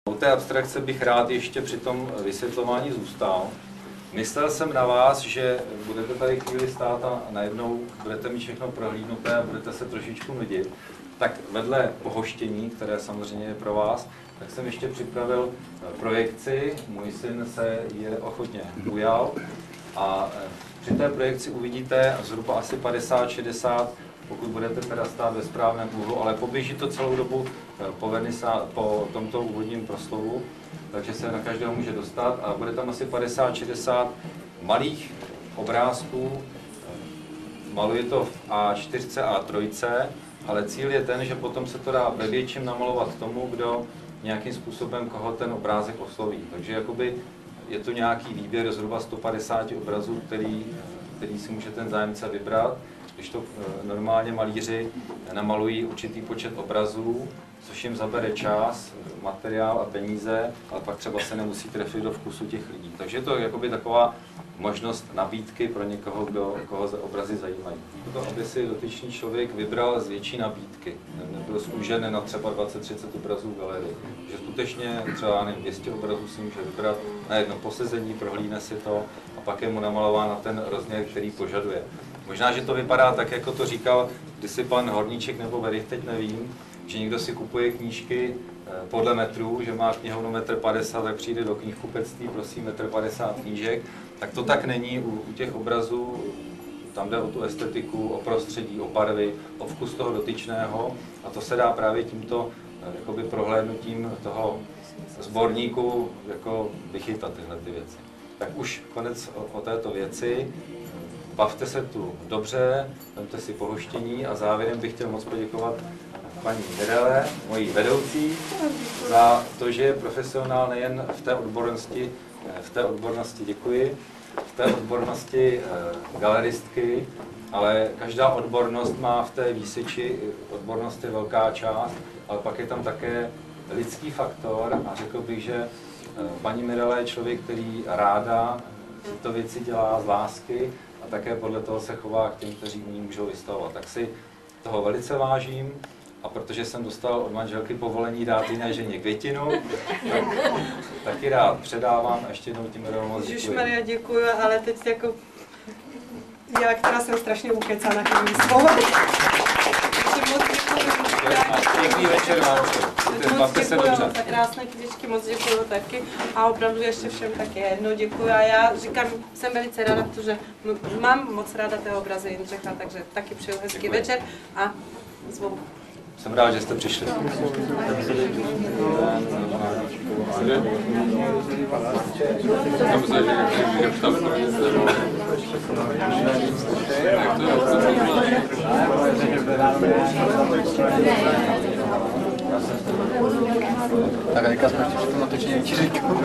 U té abstrakce bych rád ještě při tom vysvětlování zůstal. Myslel jsem na vás, že budete tady chvíli stát a najednou budete mít všechno prohlídnuté a budete se trošičku nudit. Tak vedle pohoštění, které samozřejmě je pro vás, tak jsem ještě připravil projekci. Můj syn se je ochotně ujal a při té projekci uvidíte zhruba asi 50-60, pokud budete teda stát ve správném úhlu, ale poběží to celou dobu po tomto úvodním proslovu, takže se na každého může dostat a bude tam asi 50-60 malých obrázků. Maluje to v A4, A3, ale cíl je ten, že potom se to dá ve větším namalovat tomu, kdo nějakým způsobem koho ten obrázek osloví. Takže jakoby je to nějaký výběr zhruba 150 obrazů, který si může ten zájemce vybrat. Když to normálně malíři namalují určitý počet obrazů, což jim zabere čas, materiál a peníze, ale pak třeba se nemusí trefit do vkusu těch lidí. Takže je to jakoby taková možnost nabídky pro někoho, koho obrazy zajímají. To, aby si dotyčný člověk vybral z větší nabídky, nebyl zúžen na třeba 20-30 obrazů v galerii. Že skutečně třeba 200 obrazů si může vybrat na jedno posezení, prohlídne si to a pak je mu namalován na ten rozměr, který požaduje. Možná, že to vypadá tak, jako to říkal kdysi pan Horníček nebo Verich, teď nevím, že někdo si kupuje knížky podle metrů, že má knihovnu 1,50 m, tak přijde do knihkupectví, prosím 1,50 m knížek. Tak to tak není u těch obrazů, tam jde o tu estetiku, o prostředí, o barvy, o vkus toho dotyčného a to se dá právě tímto jakoby prohlédnutím toho sborníku jako vychytat tyhle ty věci. Tak už konec o této věci. Bavte se tu dobře, vemte si pohoštění a závěrem bych chtěl moc poděkovat paní Mirele, mojí vedoucí, za to, že je profesionál nejen v té odbornosti děkuji, v té odbornosti galeristky, ale každá odbornost má v té výseči, odbornost je velká část, ale pak je tam také lidský faktor a řekl bych, že paní Mirele je člověk, který ráda tyto věci dělá z lásky a také podle toho se chová k těm, kteří v ní můžou vystavovat. Tak si toho velice vážím a protože jsem dostal od manželky povolení dát jiné ženě květinu, tak taky rád předávám a ještě jednou tím moc děkuji. Ježišmarja, děkuji, ale teď jako já, která jsem strašně ukecána tím slovo. Pěkný večer vám. Moc děkuji za krásné květečky, moc děkuji taky a opravdu ještě všem taky jednou děkuji a já říkám, jsem velice ráda, protože mám moc ráda té obrazy Jindřicha, takže taky přeju hezký večer a zvu. Jsem rád, že jste přišli. Tak a jaká jsme ještě v tom natočení Čiříku?